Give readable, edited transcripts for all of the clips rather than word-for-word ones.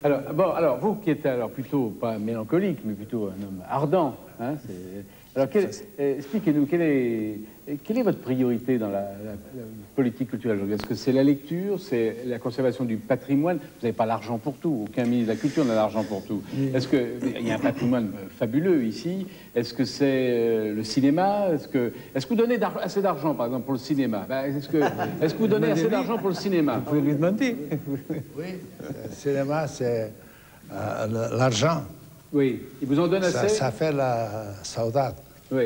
Alors, bon, alors, vous qui êtes alors plutôt, pas mélancolique, mais plutôt un homme ardent, hein, alors expliquez-nous, quelle est votre priorité dans la politique culturelle aujourd'hui? Est-ce que c'est la lecture, c'est la conservation du patrimoine? Vous n'avez pas l'argent pour tout, aucun ministre de la Culture n'a l'argent pour tout. Est-ce qu'il y a un patrimoine fabuleux ici? Est-ce que c'est le cinéma? Est-ce que vous donnez assez d'argent, par exemple, pour le cinéma? Ben, est-ce que vous donnez assez d'argent pour le cinéma? Vous pouvez lui demander. Oui, le cinéma, c'est l'argent. Oui, ils vous en donnent assez? Ça fait la saudade. Oui.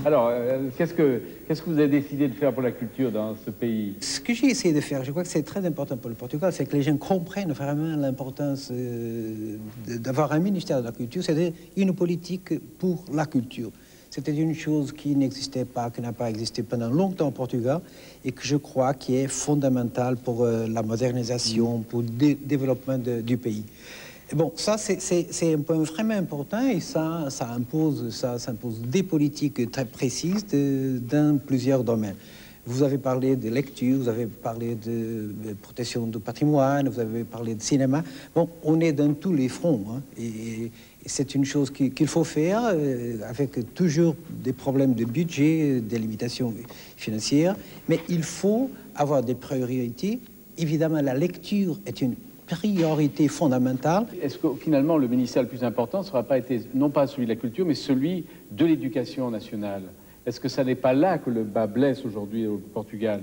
Alors, qu'est-ce que vous avez décidé de faire pour la culture dans ce pays? Ce que j'ai essayé de faire, je crois que c'est très important pour le Portugal, c'est que les gens comprennent vraiment l'importance d'avoir un ministère de la culture, c'est une politique pour la culture. C'était une chose qui n'existait pas, qui n'a pas existé pendant longtemps au Portugal et que je crois qui est fondamentale pour la modernisation, pour le développement du pays. Et bon, ça c'est un point vraiment important et ça impose des politiques très précises dans plusieurs domaines. Vous avez parlé de lecture, vous avez parlé de protection du patrimoine, vous avez parlé de cinéma. Bon, on est dans tous les fronts, hein, et c'est une chose qu'il faut faire avec toujours des problèmes de budget, des limitations financières, mais il faut avoir des priorités. Évidemment, la lecture est une priorité fondamentale. Est-ce que finalement le ministère le plus important ne sera pas été, non pas celui de la culture, mais celui de l'éducation nationale? Est-ce que ça n'est pas là que le bas blesse aujourd'hui au Portugal?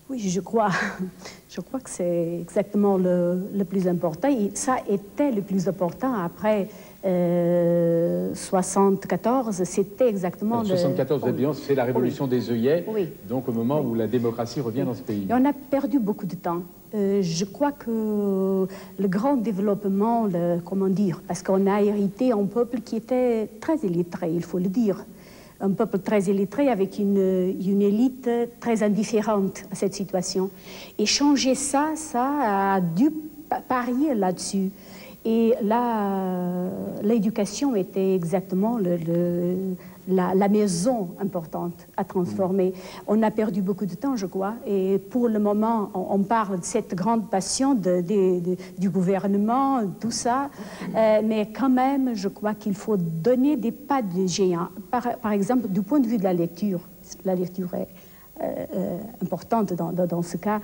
Oui, je crois que c'est exactement le plus important. Et ça était le plus important après 74. C'était exactement 74, c'est la révolution des œillets, oui. Donc au moment où la démocratie revient dans ce pays. Et on a perdu beaucoup de temps. Je crois que le grand développement, comment dire, parce qu'on a hérité un peuple qui était très illettré, il faut le dire. Un peuple très illettré avec une élite très indifférente à cette situation. Et changer ça a dû parier là-dessus. Et là, l'éducation était exactement la maison importante à transformer. On a perdu beaucoup de temps, je crois, et pour le moment, on parle de cette grande passion du gouvernement, tout ça, mais quand même, je crois qu'il faut donner des pas de géant. Par exemple, du point de vue de la lecture est importante dans ce cas.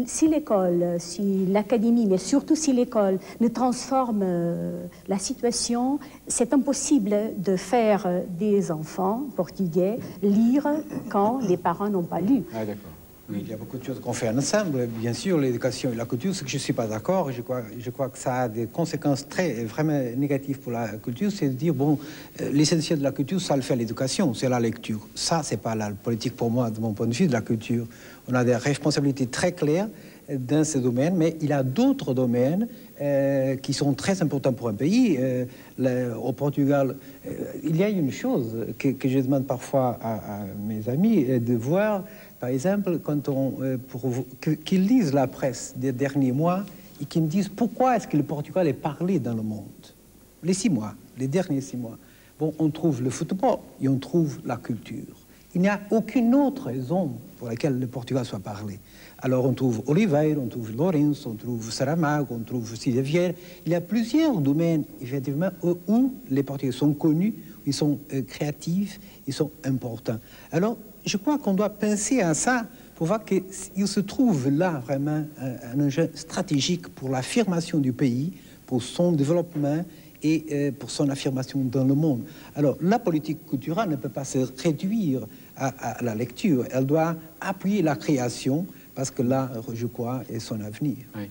Si l'école, si l'académie, mais surtout si l'école ne transforme la situation, c'est impossible de faire des enfants portugais lire quand les parents n'ont pas lu. Ah, d'accord. Oui, il y a beaucoup de choses qu'on fait ensemble. Bien sûr, l'éducation et la culture, ce que je ne suis pas d'accord, je crois que ça a des conséquences vraiment négatives pour la culture, c'est de dire, bon, l'essentiel de la culture, ça le fait l'éducation, c'est la lecture. Ça, c'est pas la politique pour moi, de mon point de vue, de la culture. On a des responsabilités très claires dans ce domaine, mais il y a d'autres domaines qui sont très importants pour un pays. Au Portugal, il y a une chose que je demande parfois à mes amis, de voir, par exemple, qu'ils lisent la presse des derniers mois et qu'ils me disent pourquoi est-ce que le Portugal est parlé dans le monde. Les 6 mois, les derniers 6 mois. Bon, on trouve le football et on trouve la culture. Il n'y a aucune autre raison pour laquelle le Portugal soit parlé. Alors on trouve Oliveira, on trouve Lourenço, on trouve Saramago, on trouve Cília Vieira. Il y a plusieurs domaines, effectivement, où les Portugais sont connus, où ils sont créatifs, ils sont importants. Alors, je crois qu'on doit penser à ça pour voir qu'il se trouve là vraiment un enjeu stratégique pour l'affirmation du pays, pour son développement et pour son affirmation dans le monde. Alors, la politique culturelle ne peut pas se réduire à la lecture. Elle doit appuyer la création, parce que là, je crois, est son avenir. Oui.